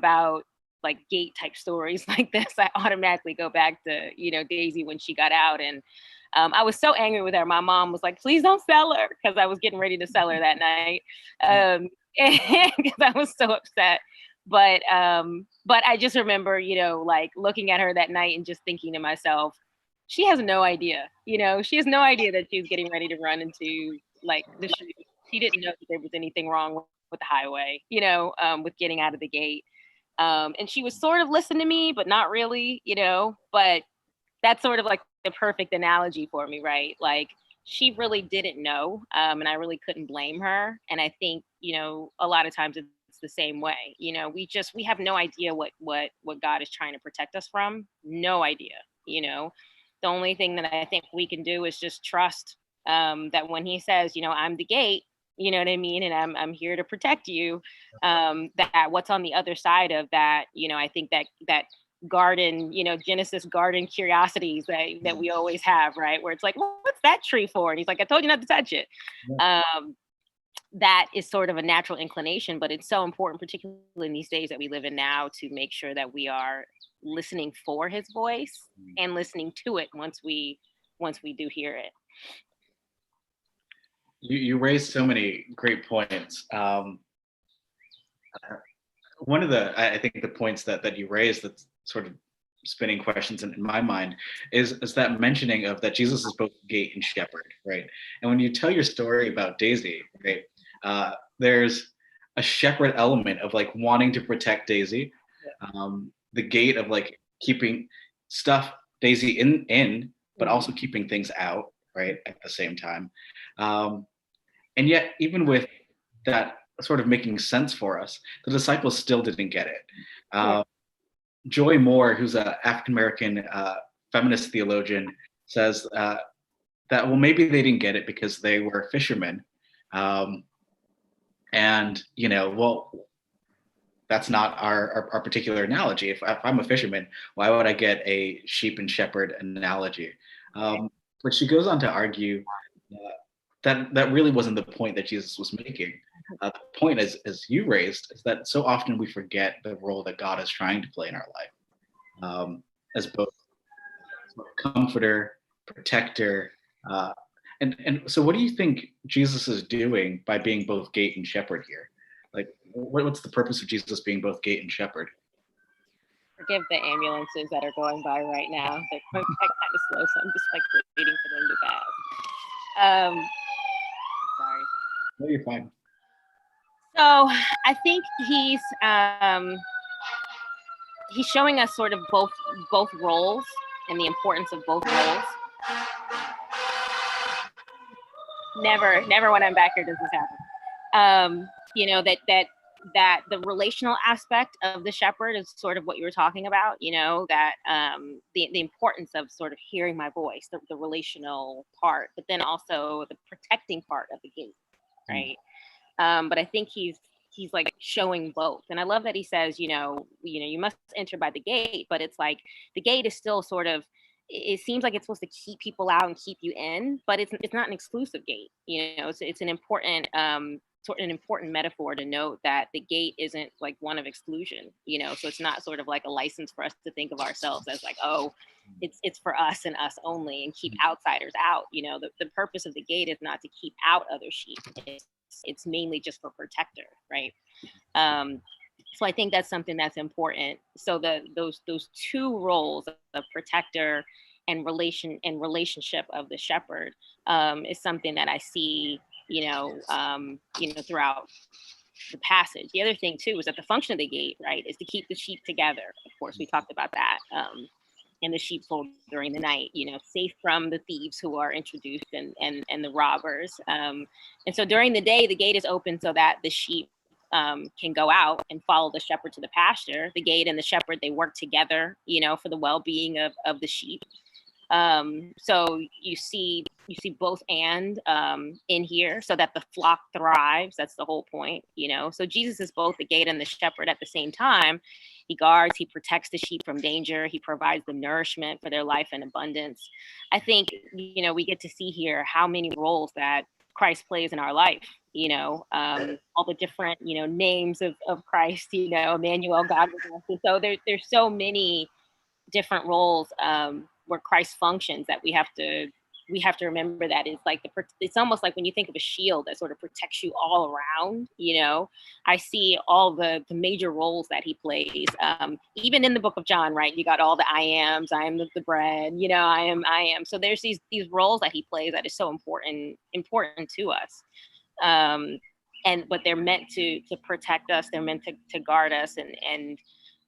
about like gate type stories like this, I automatically go back to, Daisy when she got out. And I was so angry with her. My mom was like, please don't sell her, because I was getting ready to sell her that night. Because I was so upset. But I just remember, like looking at her that night and just thinking to myself, she has no idea, she has no idea that she's getting ready to run into like the street. She didn't know that there was anything wrong with the highway, with getting out of the gate. And she was sort of listening to me, but not really, but that's sort of like the perfect analogy for me, right? Like she really didn't know. And I really couldn't blame her. And I think, a lot of times it's the same way. We have no idea what God is trying to protect us from. No idea, The only thing that I think we can do is just trust that when he says, I'm the gate, you know what I mean? And I'm here to protect you. That what's on the other side of that, I think that garden, Genesis garden curiosities that we always have, right? Where it's like, well, what's that tree for? And he's like, I told you not to touch it. Yeah. That is sort of a natural inclination, but it's so important, particularly in these days that we live in now, to make sure that we are listening for his voice and listening to it once we do hear it. You raised so many great points. One of I think the points that you raised that's sort of spinning questions in my mind is that mentioning of that Jesus is both gate and shepherd, right? And when you tell your story about Daisy, right, there's a shepherd element of like wanting to protect Daisy, the gate of like keeping Daisy in, but also keeping things out, right, at the same time. And yet, even with that sort of making sense for us, the disciples still didn't get it. Joy Moore, who's an African-American feminist theologian, says that, well, maybe they didn't get it because they were fishermen. And, well, that's not our particular analogy. If I'm a fisherman, why would I get a sheep and shepherd analogy? But she goes on to argue that really wasn't the point that Jesus was making. The point, as you raised, is that so often we forget the role that God is trying to play in our life, as both comforter, protector, and so what do you think Jesus is doing by being both gate and shepherd here? Like, what's the purpose of Jesus being both gate and shepherd? Forgive the ambulances that are going by right now. They're going by kind of slow, so I'm just like waiting for them to pass. Sorry. No, you're fine. So I think he's showing us sort of both roles and the importance of both roles. Never when I'm back here does this happen. That the relational aspect of the shepherd is sort of what you were talking about, that the importance of sort of hearing my voice, the relational part, but then also the protecting part of the gate, right? But I think he's like showing both. And I love that he says, you must enter by the gate, but it's like the gate is still sort of, it seems like it's supposed to keep people out and keep you in, but it's not an exclusive gate. It's an important sort of an important metaphor to note that the gate isn't like one of exclusion, so it's not sort of like a license for us to think of ourselves as like, oh, it's for us and us only and keep outsiders out. The purpose of the gate is not to keep out other sheep. It's mainly just for protector, right? So I think that's something that's important. So those two roles of protector and relationship of the shepherd is something that I see, throughout the passage. The other thing too is that the function of the gate, right, is to keep the sheep together. Of course, we talked about that. In the sheepfold during the night, safe from the thieves who are introduced and the robbers. And so during the day, the gate is open so that the sheep can go out and follow the shepherd to the pasture. The gate and the shepherd, they work together, for the well-being of the sheep. So you see both and in here so that the flock thrives. That's the whole point, So Jesus is both the gate and the shepherd at the same time. He guards, he protects the sheep from danger. He provides the nourishment for their life and abundance. I think, we get to see here how many roles that Christ plays in our life, all the different, names of Christ, Emmanuel, God with us. And so there's so many different roles where Christ functions that we have to remember that it's like it's almost like when you think of a shield that sort of protects you all around. I see all the major roles that he plays. Even in the book of John, right? You got all the I ams, I am the bread, I am. So there's these roles that he plays that is so important to us. But they're meant to protect us. They're meant to guard us, and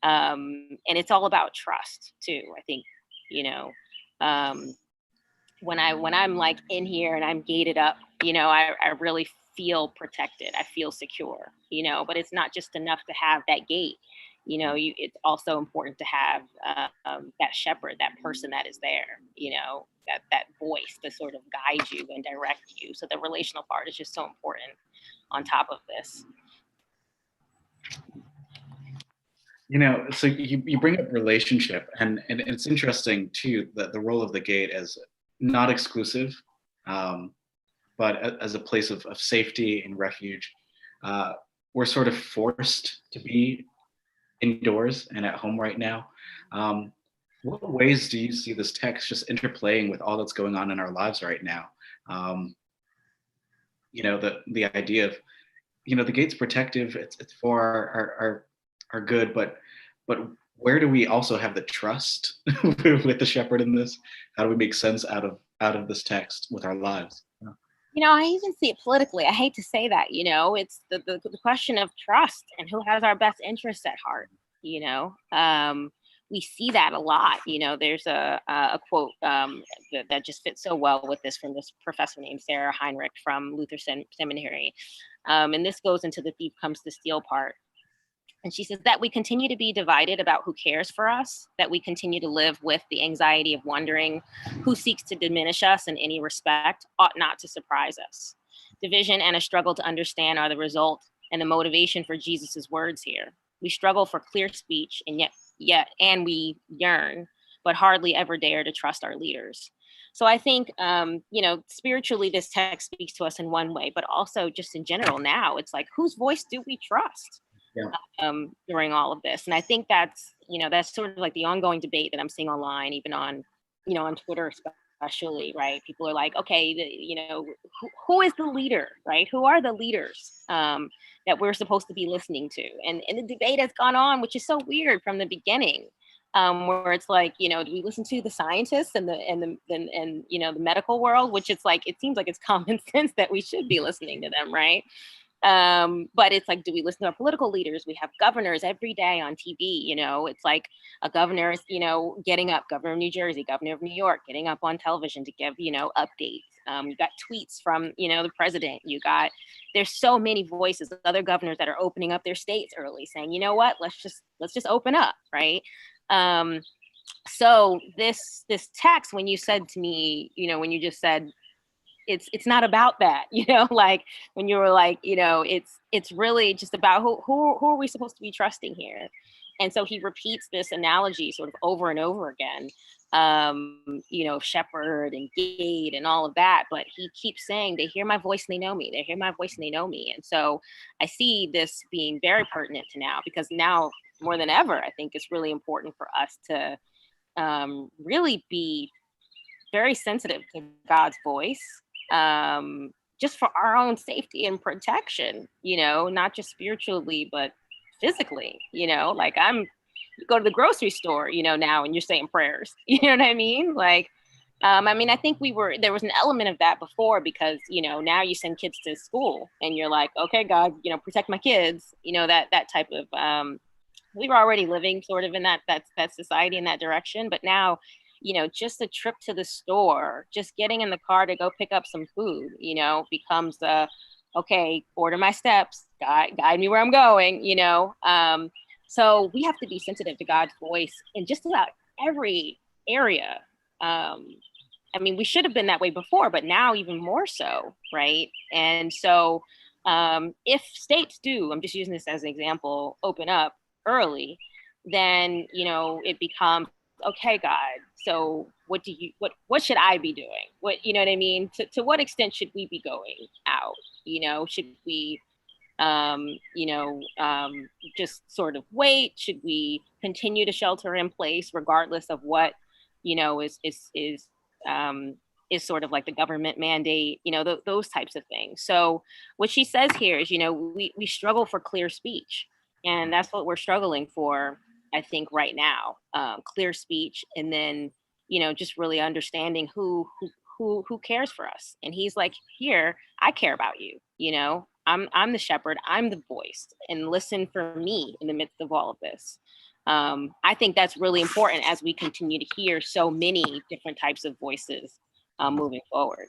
it's all about trust too. I think, when I'm like in here and I'm gated up, I really feel protected. I feel secure, but it's not just enough to have that gate. It's also important to have that shepherd, that person that is there, that voice to sort of guide you and direct you. So the relational part is just so important on top of this. So you bring up relationship, and it's interesting too that the role of the gate as not exclusive, but as a place of safety and refuge. We're sort of forced to be indoors and at home right now. What ways do you see this text just interplaying with all that's going on in our lives right now? The idea of, the gate's protective, it's for our good, but where do we also have the trust with the shepherd in this? How do we make sense out of this text with our lives? I even see it politically. I hate to say that, it's the question of trust and who has our best interests at heart. We see that a lot. There's a quote that just fits so well with this from this professor named Sarah Heinrich from Luther Seminary. And this goes into the thief comes to steal part. And she says that we continue to be divided about who cares for us, that we continue to live with the anxiety of wondering who seeks to diminish us in any respect ought not to surprise us. Division and a struggle to understand are the result and the motivation for Jesus's words here. We struggle for clear speech and yet we yearn, but hardly ever dare to trust our leaders. So I think, spiritually, this text speaks to us in one way, but also just in general now, it's like, whose voice do we trust? Yeah. During all of this. And I think that's sort of like the ongoing debate that I'm seeing online, even on, on Twitter especially, right? People are like, okay, who is the leader, right? Who are the leaders that we're supposed to be listening to? And the debate has gone on, which is so weird from the beginning, where it's like, do we listen to the scientists and the medical world, which it's like, it seems like it's common sense that we should be listening to them, right? But it's like, do we listen to our political leaders? We have governors every day on TV, it's like a governor is, getting up, governor of New Jersey, governor of New York, getting up on television to give, updates. You got tweets from, the president. There's so many voices, other governors that are opening up their states early saying, you know what, let's just open up. Right. So this text, when you said to me, when you just said, it's not about that, like when you were like, it's really just about who are we supposed to be trusting here? And so he repeats this analogy sort of over and over again, shepherd and gate and all of that. But he keeps saying, they hear my voice and they know me. They hear my voice and they know me. And so I see this being very pertinent to now, because now more than ever, I think it's really important for us to really be very sensitive to God's voice. Just for our own safety and protection, not just spiritually, but physically, like you go to the grocery store, now, and you're saying prayers, you know what I mean? Like, I think there was an element of that before, because, now you send kids to school and you're like, okay, God, protect my kids, that type of, we were already living sort of in that society in that direction. But now, just a trip to the store, just getting in the car to go pick up some food, becomes okay, order my steps, guide me where I'm going, so we have to be sensitive to God's voice in just about every area. We should have been that way before, but now even more so, right? And so if states do, I'm just using this as an example, open up early, then, it becomes okay, God, so what should I be doing? What, you know what I mean? To what extent should we be going out? Should we, you know, just sort of wait? Should we continue to shelter in place regardless of what, um, is sort of like the government mandate, those types of things. So what she says here is, we struggle for clear speech, and that's what we're struggling for, I think, right now. Clear speech, and then, just really understanding who cares for us. And he's like, here, I care about you. I'm the shepherd, I'm the voice, and listen for me in the midst of all of this. I think that's really important as we continue to hear so many different types of voices moving forward.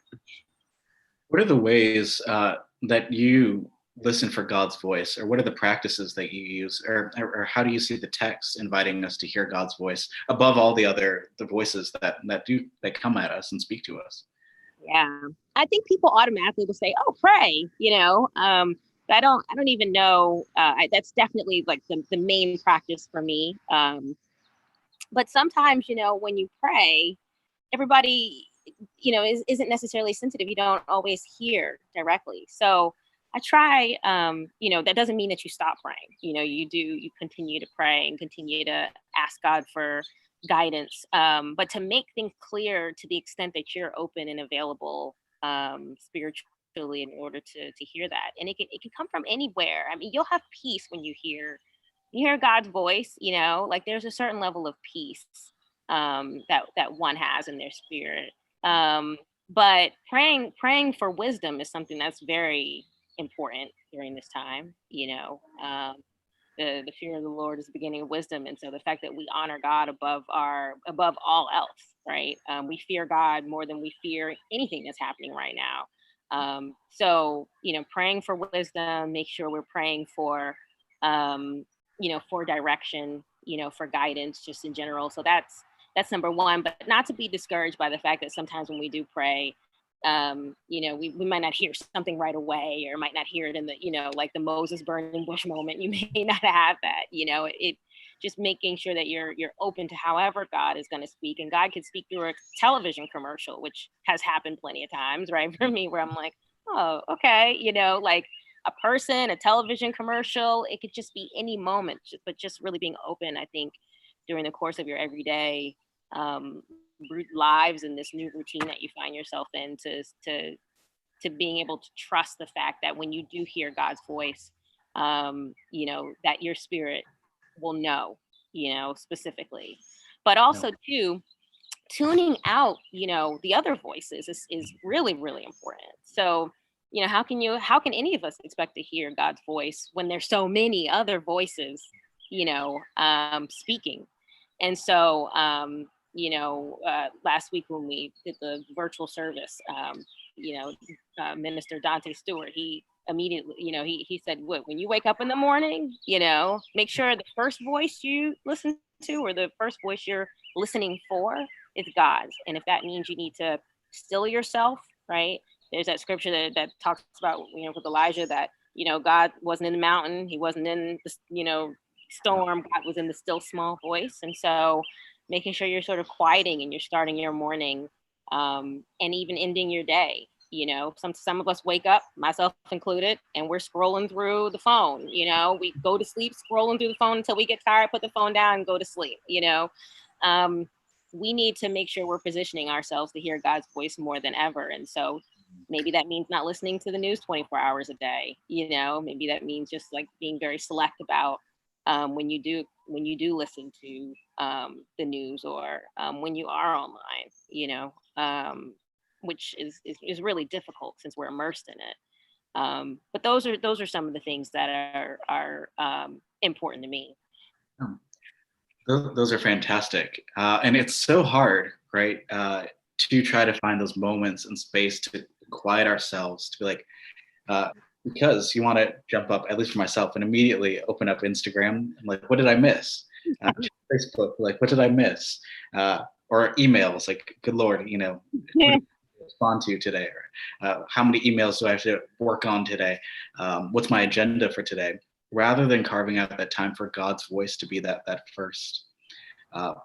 What are the ways that you listen for God's voice, or what are the practices that you use, or how do you see the text inviting us to hear God's voice above all the voices that come at us and speak to us? Yeah, I think people automatically will say, "Oh, pray," but I don't even know. That's definitely like the main practice for me. But sometimes, when you pray, everybody, isn't necessarily sensitive. You don't always hear directly. So I try, that doesn't mean that you stop praying. You continue to pray and continue to ask God for guidance, but to make things clear to the extent that you're open and available spiritually in order to hear that. And it can come from anywhere. I mean, you'll have peace when you hear God's voice, like there's a certain level of peace that one has in their spirit. But praying for wisdom is something that's very important during this time. The fear of the Lord is the beginning of wisdom, and so the fact that we honor God above all else, right? We fear God more than we fear anything that's happening right now. So praying for wisdom, make sure we're praying for for direction, for guidance, just in general. So that's number one, but not to be discouraged by the fact that sometimes when we do pray, we might not hear something right away, or might not hear it in the, like the Moses burning bush moment. You may not have that, it just making sure that you're open to however God is going to speak. And God can speak through a television commercial, which has happened plenty of times, right? For me, where I'm like, oh, okay, like a person, a television commercial, it could just be any moment, but just really being open, I think, during the course of your everyday lives and this new routine that you find yourself in, to being able to trust the fact that when you do hear God's voice, that your spirit will know, specifically. But also too, tuning out, the other voices is really, really important. So, how can any of us expect to hear God's voice when there's so many other voices, speaking? And so, last week when we did the virtual service, Minister Dante Stewart, he immediately, he said, when you wake up in the morning, make sure the first voice you listen to, or the first voice you're listening for, is God's. And if that means you need to still yourself, right? There's that scripture that talks about, with Elijah, that, God wasn't in the mountain. He wasn't in the, storm. God was in the still small voice. And so making sure you're sort of quieting and you're starting your morning, and even ending your day. Some of us wake up, myself included, and we're scrolling through the phone. We go to sleep scrolling through the phone until we get tired, put the phone down, and go to sleep. We need to make sure we're positioning ourselves to hear God's voice more than ever. And so maybe that means not listening to the news 24 hours a day. Maybe that means just like being very select about when you do listen to the news, or when you are online, which is really difficult since we're immersed in it. But those are some of the things that are important to me. Those are fantastic. And it's so hard, right? To try to find those moments and space to quiet ourselves, to be like, because you want to jump up, at least for myself, and immediately open up Instagram. I'm like, what did I miss? Facebook, like, what did I miss? Or emails, like, good Lord, what did I respond to today? Or how many emails do I have to work on today? What's my agenda for today? Rather than carving out that time for God's voice to be that first.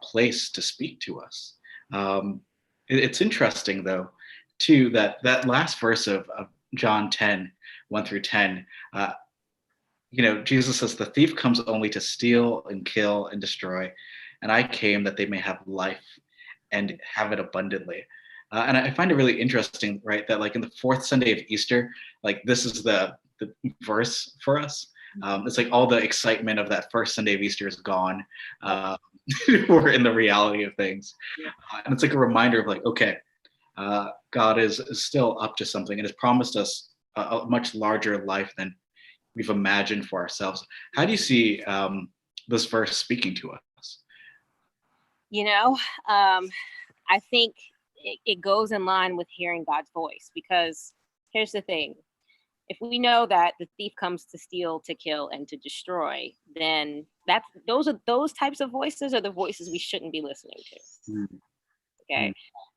place to speak to us. It's interesting, though, too, that last verse of John 10, 1 through 10, Jesus says, the thief comes only to steal and kill and destroy, and I came that they may have life and have it abundantly. And I find it really interesting, right, that like in the fourth Sunday of Easter, like this is the verse for us. It's like all the excitement of that first Sunday of Easter is gone. We're in the reality of things. And it's like a reminder of like, okay, God is still up to something and has promised us a much larger life than we've imagined for ourselves. How do you see this verse speaking to us? I think it goes in line with hearing God's voice, because here's the thing. If we know that the thief comes to steal, to kill, and to destroy, then those types of voices are the voices we shouldn't be listening to. Okay.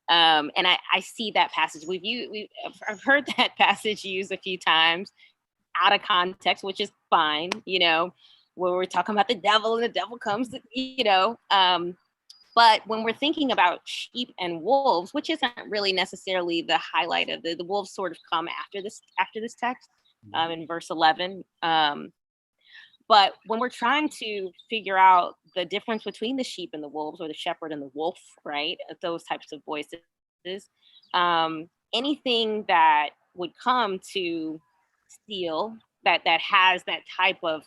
And I see that passage. I've heard that passage used a few times out of context, which is fine, where we're talking about the devil and the devil comes, but when we're thinking about sheep and wolves, which isn't really necessarily the highlight of the wolves sort of come after this text in verse 11. But when we're trying to figure out the difference between the sheep and the wolves, or the shepherd and the wolf, right? Those types of voices, anything that would come to steal, that has that type of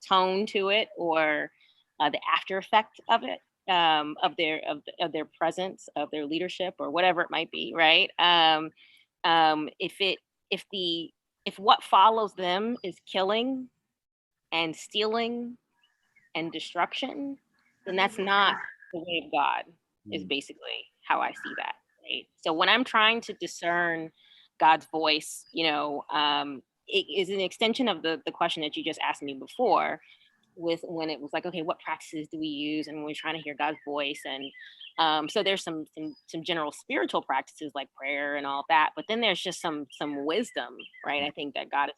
tone to it, or the after effect of it, of their presence, of their leadership, or whatever it might be, right? If what follows them is killing and stealing and destruction, then that's not the way of God, is basically how I see that, right? So when I'm trying to discern God's voice, it is an extension of the question that you just asked me before, with when it was like, okay, what practices do we use, and when we're trying to hear God's voice, and so there's some general spiritual practices like prayer and all that, but then there's just some wisdom, right? I think that God is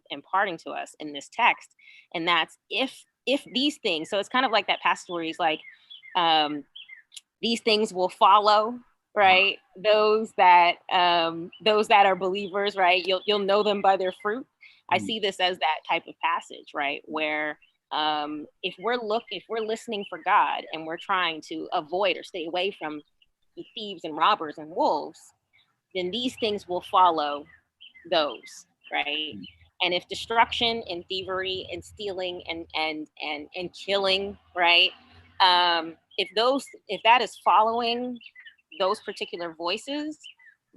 imparting to us in this text, and that's if these things. So it's kind of like that passage where he's like, these things will follow, right? Those that are believers, right? You'll know them by their fruit. I see this as that type of passage, right? Where if we're listening for God, and we're trying to avoid or stay away from thieves and robbers and wolves, then these things will follow those, right? And if destruction and thievery and stealing and killing, right? If that is following those particular voices,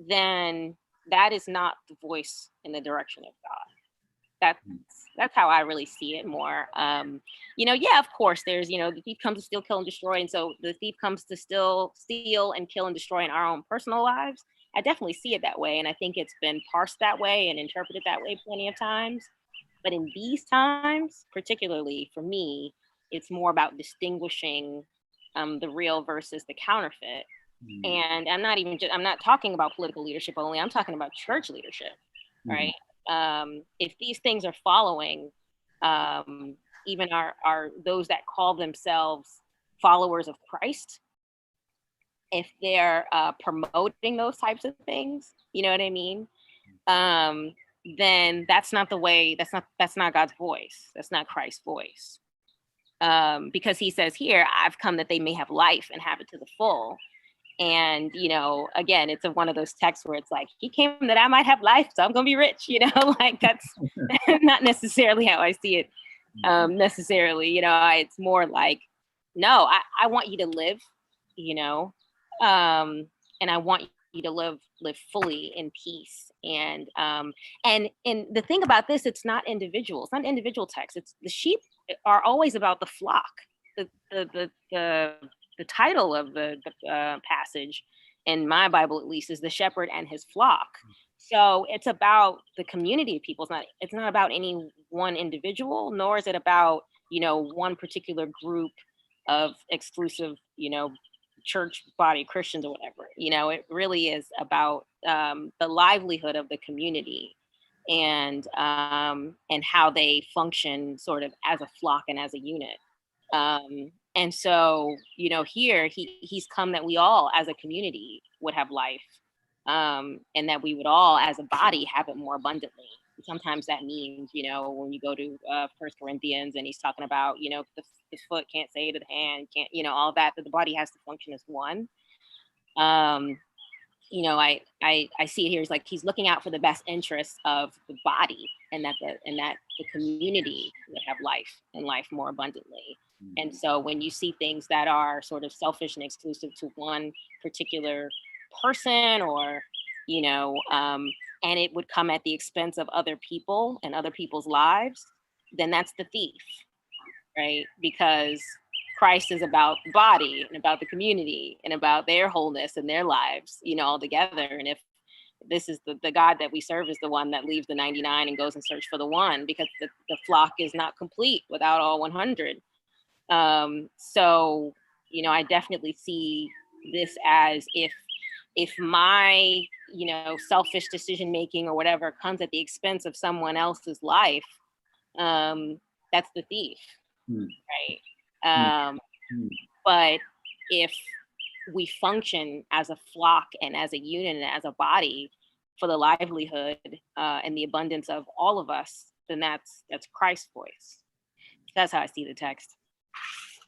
then that is not the voice in the direction of God. That's how I really see it more. Yeah, of course, there's, the thief comes to steal, kill, and destroy. And so the thief comes to steal and kill and destroy in our own personal lives. I definitely see it that way. And I think it's been parsed that way and interpreted that way plenty of times. But in these times, particularly for me, it's more about distinguishing the real versus the counterfeit. And I'm not talking about political leadership only. I'm talking about church leadership, right? If these things are following, even our those that call themselves followers of Christ, if they're promoting those types of things, you know what I mean? Then that's not the way. That's not God's voice. That's not Christ's voice. Because he says here, I've come that they may have life and have it to the full. And, again, it's one of those texts where it's like, he came that I might have life, so I'm going to be rich, like that's not necessarily how I see it necessarily. It's more like, no, I want you to live, and I want you to live fully in peace. And the thing about this, it's not individual. It's not individual text. It's the sheep are always about the flock. The title of the passage, in my Bible at least, is the shepherd and his flock. So it's about the community of people. It's not about any one individual, nor is it about, one particular group of exclusive, church body Christians or whatever. It really is about the livelihood of the community, and how they function sort of as a flock and as a unit. And so, here he's come that we all as a community would have life, and that we would all as a body have it more abundantly. Sometimes that means, when you go to First Corinthians and he's talking about, the foot can't say to the hand, can't, all that the body has to function as one. I see it here is like he's looking out for the best interests of the body, and that the community would have life and life more abundantly. And so when you see things that are sort of selfish and exclusive to one particular person, or and it would come at the expense of other people and other people's lives, then that's the thief, right? Because Christ is about the body and about the community and about their wholeness and their lives, all together. And if this is the God that we serve, is the one that leaves the 99 and goes and search for the one, because the flock is not complete without all 100. So, I definitely see this as if my, selfish decision making or whatever comes at the expense of someone else's life, that's the thief, right? But if we function as a flock and as a unit and as a body for the livelihood and the abundance of all of us, then that's Christ's voice. That's how I see the text.